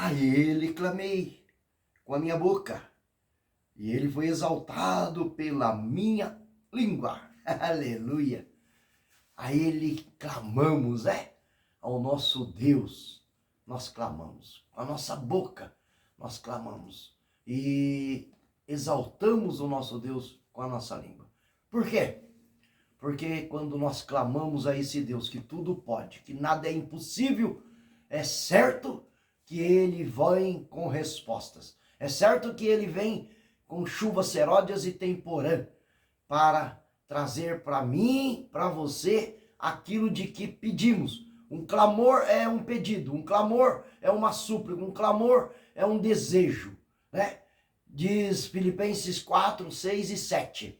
A ele clamei com a minha boca, e ele foi exaltado pela minha língua. Aleluia! A ele clamamos, ao nosso Deus, nós clamamos, com a nossa boca nós clamamos e exaltamos o nosso Deus com a nossa língua. Por quê? Porque quando nós clamamos a esse Deus que tudo pode, que nada é impossível, é certo que ele vem com respostas. É certo que ele vem com chuvas seródias e temporã para trazer para mim, para você, aquilo de que pedimos. Um clamor é um pedido, um clamor é uma súplica, um clamor é um desejo, né? Diz Filipenses 4, 6 e 7.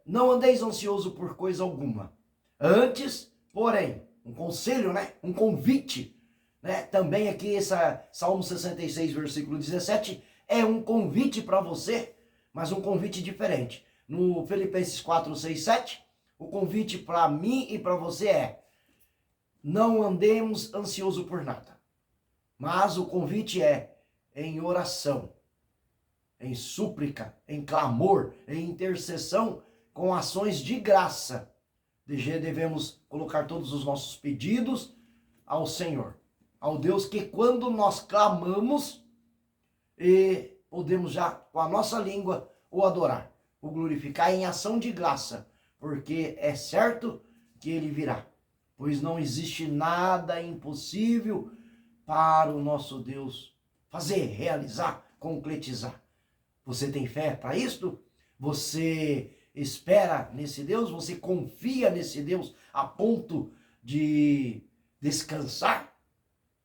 Não andeis ansioso por coisa alguma. Antes, porém, um conselho, né? Um convite, né? Também aqui, Salmo 66, versículo 17, é um convite para você, mas um convite diferente. No Filipenses 4, 6, 7, o convite para mim e para você é: não andemos ansioso por nada. Mas o convite é em oração, em súplica, em clamor, em intercessão, com ações de graça. Devemos colocar todos os nossos pedidos ao Senhor, ao Deus que quando nós clamamos, e podemos já com a nossa língua o adorar, o glorificar em ação de graça, porque é certo que ele virá, pois não existe nada impossível para o nosso Deus fazer, realizar, concretizar. Você tem fé para isto? Você espera nesse Deus? Você confia nesse Deus a ponto de descansar?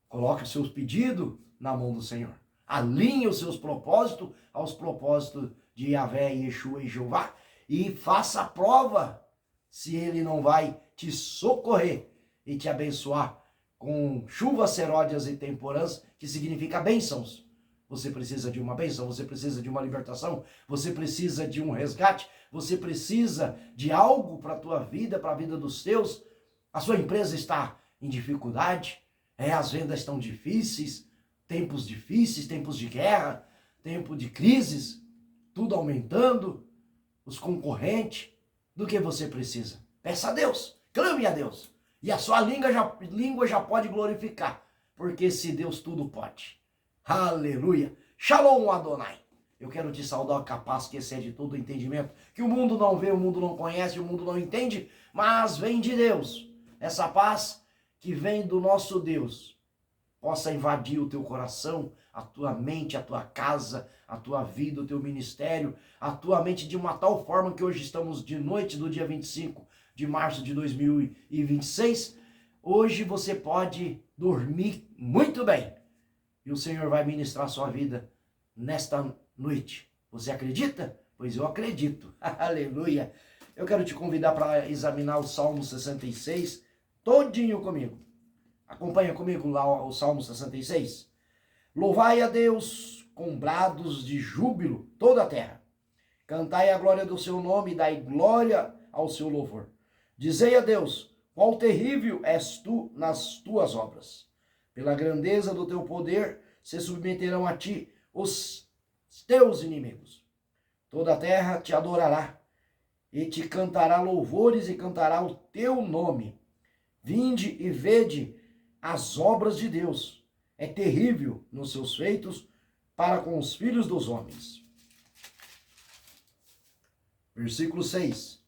Coloque os seus pedidos na mão do Senhor. Alinhe os seus propósitos aos propósitos de Yahvé, Yeshua e Jeová e faça a prova se ele não vai te socorrer e te abençoar com chuvas seródias e temporãs, que significa bênçãos. Você precisa de uma bênção, você precisa de uma libertação, você precisa de um resgate, você precisa de algo para a tua vida, para a vida dos teus. A sua empresa está em dificuldade, as vendas estão difíceis, tempos de guerra, tempo de crises, tudo aumentando, os concorrentes. Do que você precisa? Peça a Deus, clame a Deus, e a sua língua já pode glorificar, porque esse Deus tudo pode. Aleluia! Shalom Adonai! Eu quero te saudar com a paz que excede todo o entendimento, que o mundo não vê, o mundo não conhece, o mundo não entende, mas vem de Deus. Essa paz que vem do nosso Deus possa invadir o teu coração, a tua mente, a tua casa, a tua vida, o teu ministério, a tua mente de uma tal forma que hoje estamos de noite do dia 25 de março de 2026. Hoje você pode dormir muito bem. E o Senhor vai ministrar a sua vida nesta noite. Você acredita? Pois eu acredito. Aleluia. Eu quero te convidar para examinar o Salmo 66 todinho comigo. Acompanha comigo lá o Salmo 66. Louvai a Deus com brados de júbilo toda a terra. Cantai a glória do seu nome e dai glória ao seu louvor. Dizei a Deus, quão terrível és tu nas tuas obras. Pela grandeza do teu poder se submeterão a ti os teus inimigos. Toda a terra te adorará e te cantará louvores e cantará o teu nome. Vinde e vede as obras de Deus. É terrível nos seus feitos para com os filhos dos homens. Versículo 6.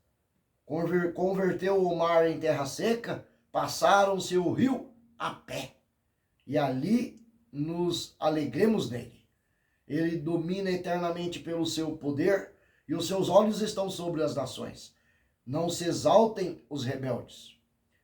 Converteu o mar em terra seca, passaram-se o rio a pé, e ali nos alegremos nele. Ele domina eternamente pelo seu poder, e os seus olhos estão sobre as nações. Não se exaltem os rebeldes.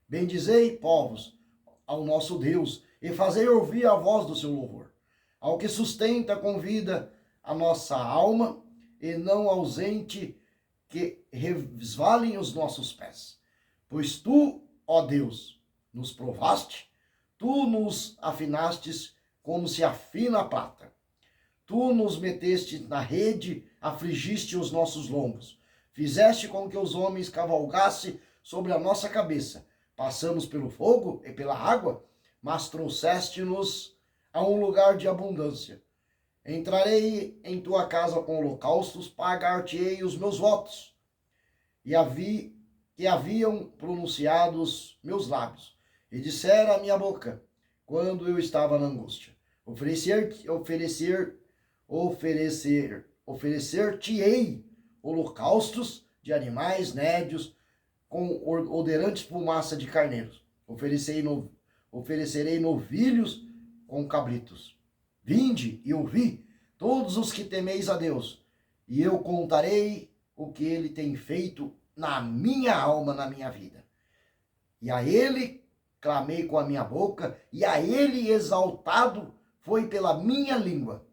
Bendizei, povos, ao nosso Deus, e fazei ouvir a voz do seu louvor. Ao que sustenta com vida a nossa alma, e não ausente que resvalem os nossos pés. Pois tu, ó Deus, nos provaste, tu nos afinastes como se afina a prata. Tu nos meteste na rede, afligiste os nossos lombos. Fizeste com que os homens cavalgassem sobre a nossa cabeça. Passamos pelo fogo e pela água, mas trouxeste-nos a um lugar de abundância. Entrarei em tua casa com holocaustos, pagar-te-ei os meus votos, que haviam pronunciado os meus lábios, e dissera a minha boca, quando eu estava na angústia. Oferecer-te-ei holocaustos de animais nédios, com odorantes fumaça de carneiros. Oferecerei novilhos com cabritos. Vinde e ouvi, todos os que temeis a Deus, e eu contarei o que ele tem feito na minha alma, na minha vida. E a ele clamei com a minha boca, e a ele exaltado foi pela minha língua.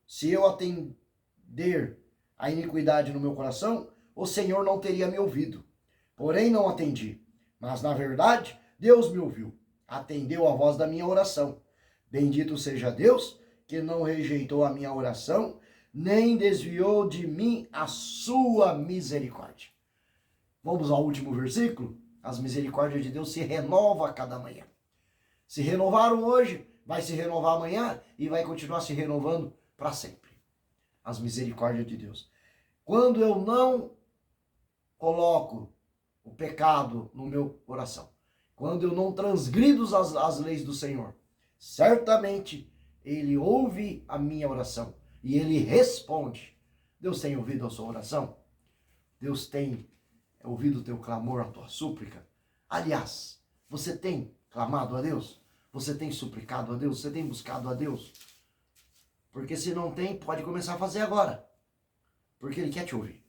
Se eu atender a iniquidade no meu coração, o Senhor não teria me ouvido. Porém não atendi. Mas na verdade, Deus me ouviu. Atendeu a voz da minha oração. Bendito seja Deus, que não rejeitou a minha oração, nem desviou de mim a sua misericórdia. Vamos ao último versículo? As misericórdias de Deus se renovam a cada manhã. Se renovaram hoje, vai se renovar amanhã e vai continuar se renovando para sempre. As misericórdias de Deus. Quando eu não coloco o pecado no meu coração, quando eu não transgrido as leis do Senhor, certamente Ele ouve a minha oração e Ele responde. Deus tem ouvido a sua oração? Deus tem ouvido o teu clamor, a tua súplica? Aliás, você tem clamado a Deus? Você tem suplicado a Deus? Você tem buscado a Deus? Porque se não tem, pode começar a fazer agora. Porque Ele quer te ouvir.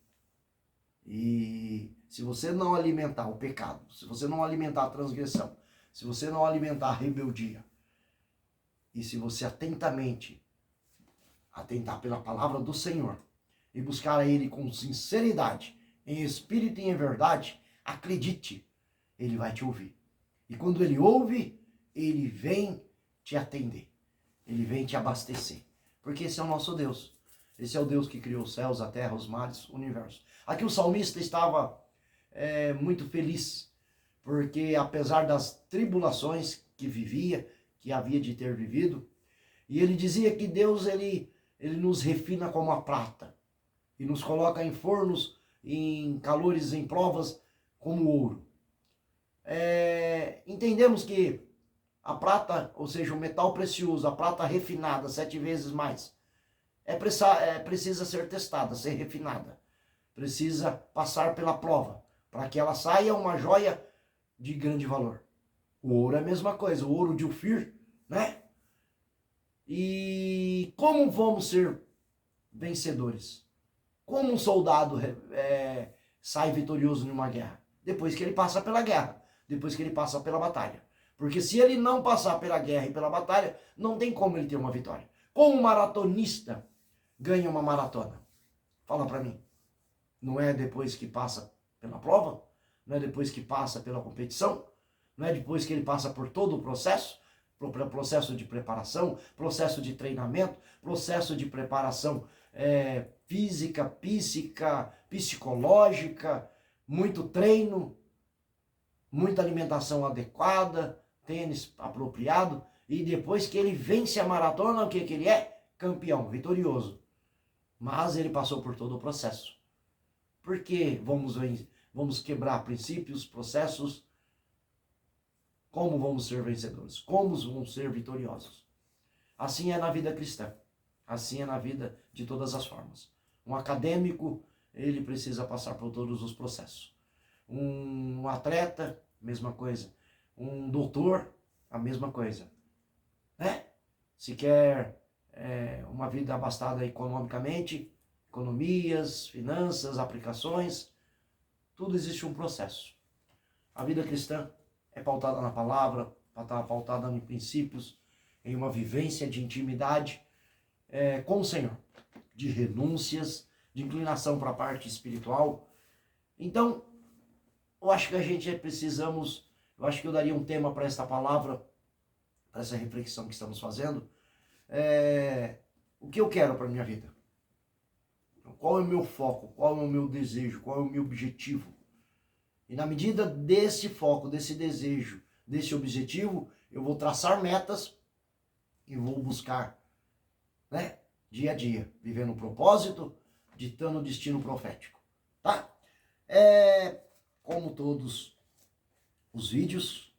E se você não alimentar o pecado, se você não alimentar a transgressão, se você não alimentar a rebeldia, e se você atentamente atentar pela palavra do Senhor e buscar a Ele com sinceridade, em espírito e em verdade, acredite, Ele vai te ouvir. E quando Ele ouve, Ele vem te atender. Ele vem te abastecer. Porque esse é o nosso Deus. Esse é o Deus que criou os céus, a terra, os mares, o universo. Aqui o salmista estava muito feliz, porque apesar das tribulações que vivia, que havia de ter vivido, e ele dizia que Deus ele nos refina como a prata, e nos coloca em fornos, em calores, em provas, como ouro. Entendemos que a prata, ou seja, o metal precioso, a prata refinada 7 vezes mais, precisa ser testada, ser refinada. Precisa passar pela prova, para que ela saia uma joia de grande valor. O ouro é a mesma coisa, o ouro de Ofir, né? E como vamos ser vencedores? Como um soldado sai vitorioso numa guerra? Depois que ele passa pela guerra, depois que ele passa pela batalha. Porque se ele não passar pela guerra e pela batalha, não tem como ele ter uma vitória. Como um maratonista ganha uma maratona? Fala para mim. Não é depois que passa pela prova? Não é depois que passa pela competição? Não é depois que ele passa por todo o processo? Processo de preparação, processo de treinamento, processo de preparação física, psíquica, psicológica, muito treino, muita alimentação adequada, tênis apropriado, e depois que ele vence a maratona, o que ele é? Campeão, vitorioso. Mas ele passou por todo o processo. Porque vamos quebrar princípios, processos. Como vamos ser vencedores? Como vamos ser vitoriosos? Assim é na vida cristã. Assim é na vida de todas as formas. Um acadêmico, ele precisa passar por todos os processos. Um atleta, mesma coisa. Um doutor, a mesma coisa. Né? Se quer uma vida abastada economicamente, economias, finanças, aplicações, tudo existe um processo. A vida cristã é pautada na palavra, pautada em princípios, em uma vivência de intimidade com o Senhor, de renúncias, de inclinação para a parte espiritual. Então, eu acho que eu acho que eu daria um tema para esta palavra, para essa reflexão que estamos fazendo. O que eu quero para a minha vida? Qual é o meu foco? Qual é o meu desejo? Qual é o meu objetivo? E na medida desse foco, desse desejo, desse objetivo, eu vou traçar metas e vou buscar, né? Dia a dia, vivendo o propósito, ditando o destino profético, tá? Como todos os vídeos,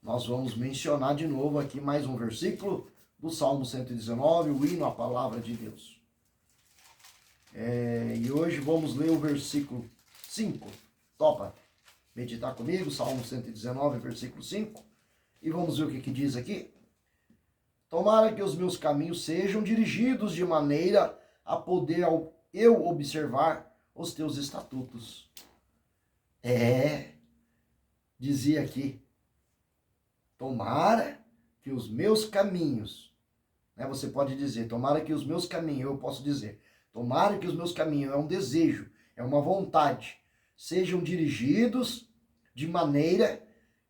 nós vamos mencionar de novo aqui mais um versículo do Salmo 119, o hino à palavra de Deus. E hoje vamos ler o versículo 5. Topa meditar comigo, Salmo 119, versículo 5. E vamos ver o que diz aqui. Tomara que os meus caminhos sejam dirigidos de maneira a poder eu observar os teus estatutos. Dizia aqui, tomara que os meus caminhos, né, você pode dizer, tomara que os meus caminhos, eu posso dizer, tomara que os meus caminhos, é um desejo, é uma vontade, sejam dirigidos de maneira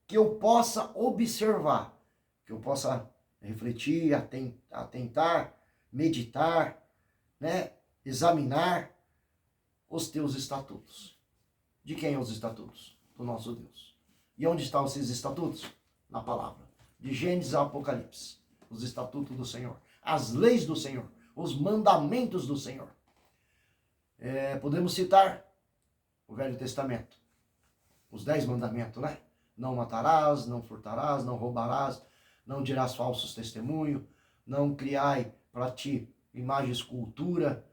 que eu possa observar, que eu possa refletir, atentar, meditar, né, examinar os teus estatutos. De quem é os estatutos? Do nosso Deus. E onde estão esses estatutos? Na palavra. De Gênesis a Apocalipse. Os estatutos do Senhor. As leis do Senhor. Os mandamentos do Senhor. Podemos citar o Velho Testamento. Os 10 mandamentos, né? Não matarás, não furtarás, não roubarás, não dirás falsos testemunhos, não criai para ti imagem, escultura,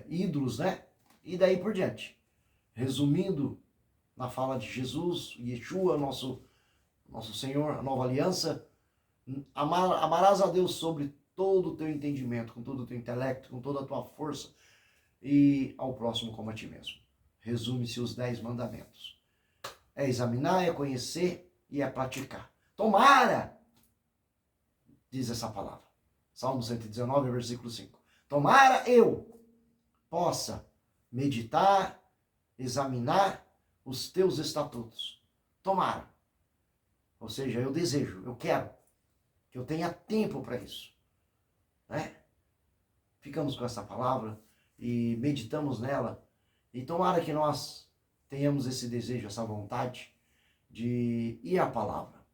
ídolos, né? E daí por diante. Resumindo, na fala de Jesus, Yeshua, nosso Senhor, a nova aliança, amarás a Deus sobre todo o teu entendimento, com todo o teu intelecto, com toda a tua força, e ao próximo como a ti mesmo. Resume-se os 10 mandamentos. É examinar, é conhecer e é praticar. Tomara, diz essa palavra. Salmo 119, versículo 5. Tomara eu possa meditar, examinar os teus estatutos. Tomara. Ou seja, eu desejo, eu quero que eu tenha tempo para isso. Né? Ficamos com essa palavra e meditamos nela. E tomara que nós tenhamos esse desejo, essa vontade de ir à palavra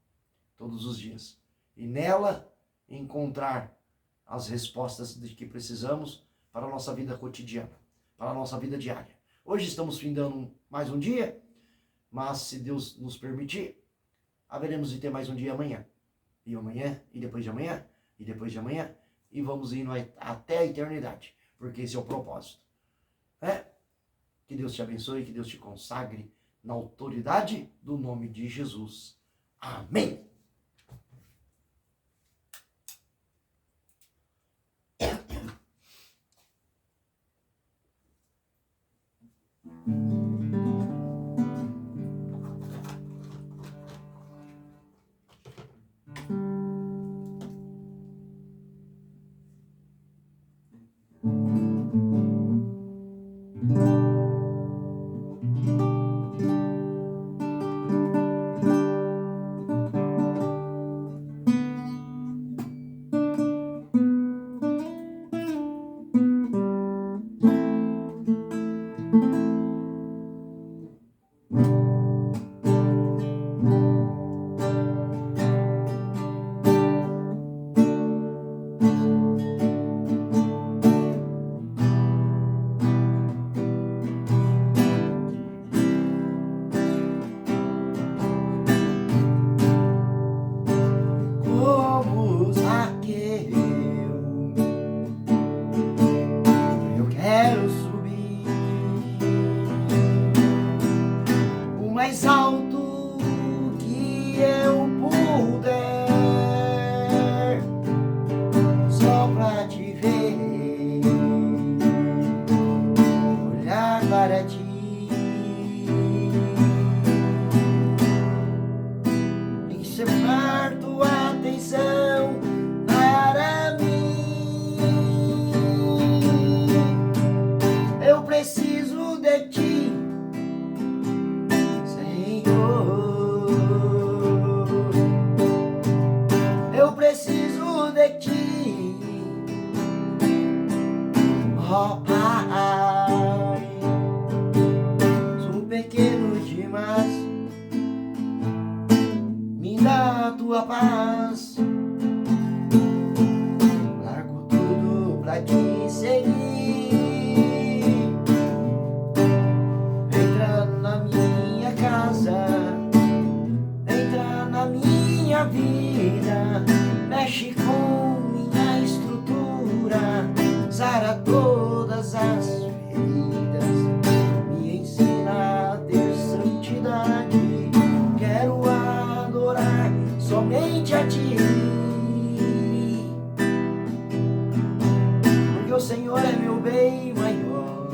todos os dias. E nela encontrar as respostas de que precisamos para a nossa vida cotidiana, para a nossa vida diária. Hoje estamos findando mais um dia, mas se Deus nos permitir, haveremos de ter mais um dia amanhã. E amanhã, e depois de amanhã, e depois de amanhã, e vamos indo até a eternidade, porque esse é o propósito. Que Deus te abençoe, que Deus te consagre na autoridade do nome de Jesus. Amém. Mais alto que eu puder, só pra te ver, olhar para ti e chamar tua atenção para mim. Eu preciso de ti, eu preciso de ti, ó Pai. Sou pequeno demais, me dá a tua paz. minha vida, mexe com minha estrutura, sara todas as feridas, me ensina a ter santidade. Quero adorar somente a Ti, porque o Senhor é meu bem maior,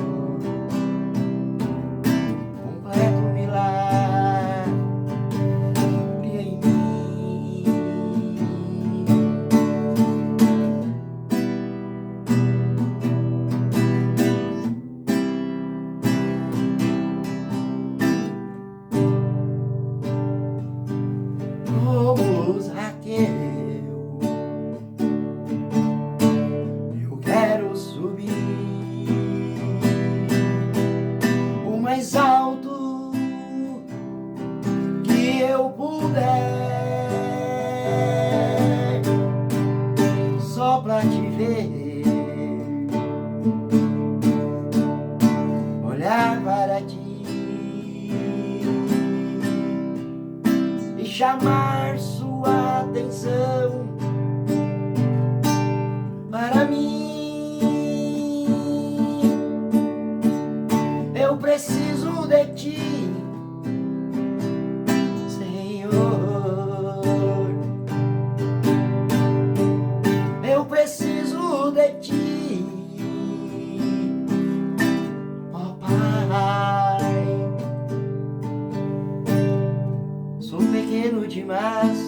completo milagre em mim. Como Zaqueu, eu quero subir o mais alto que eu puder, só pra Te ver, olhar para Ti e chamar Sua atenção para mim. Eu preciso de Ti, Senhor. Eu preciso de Ti, ó Pai. Sou pequeno demais,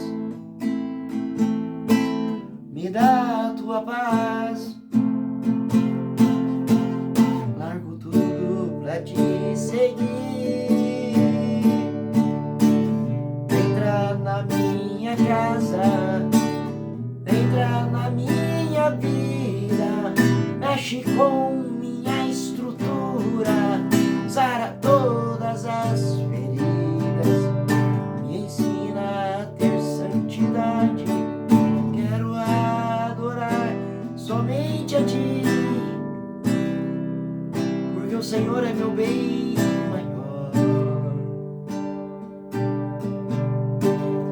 me dá a Tua paz. Largo tudo pra Te seguir. Entra na minha casa, entra na minha vida, mexe com minha estrutura, sara todas as feridas, me ensina a ter santidade. Quero adorar somente a Ti, porque o Senhor é meu bem maior,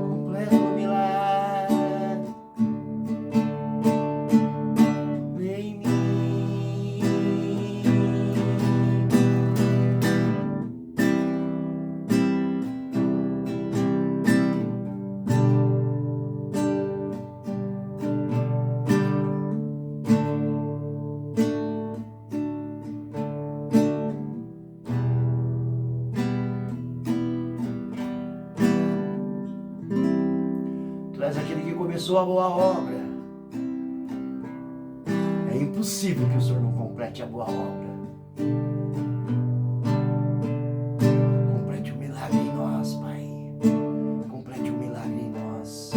completo milagre em mim. Tu és aquele que começou a boa obra. É impossível que o Senhor não complete a boa obra. Complete o milagre em nós, Pai. Complete o milagre em nós.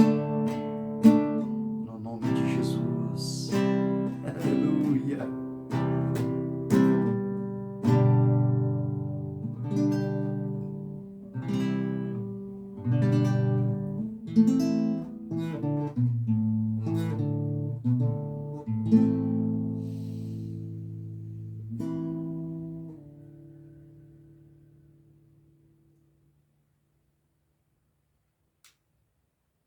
No nome de Jesus. Aleluia.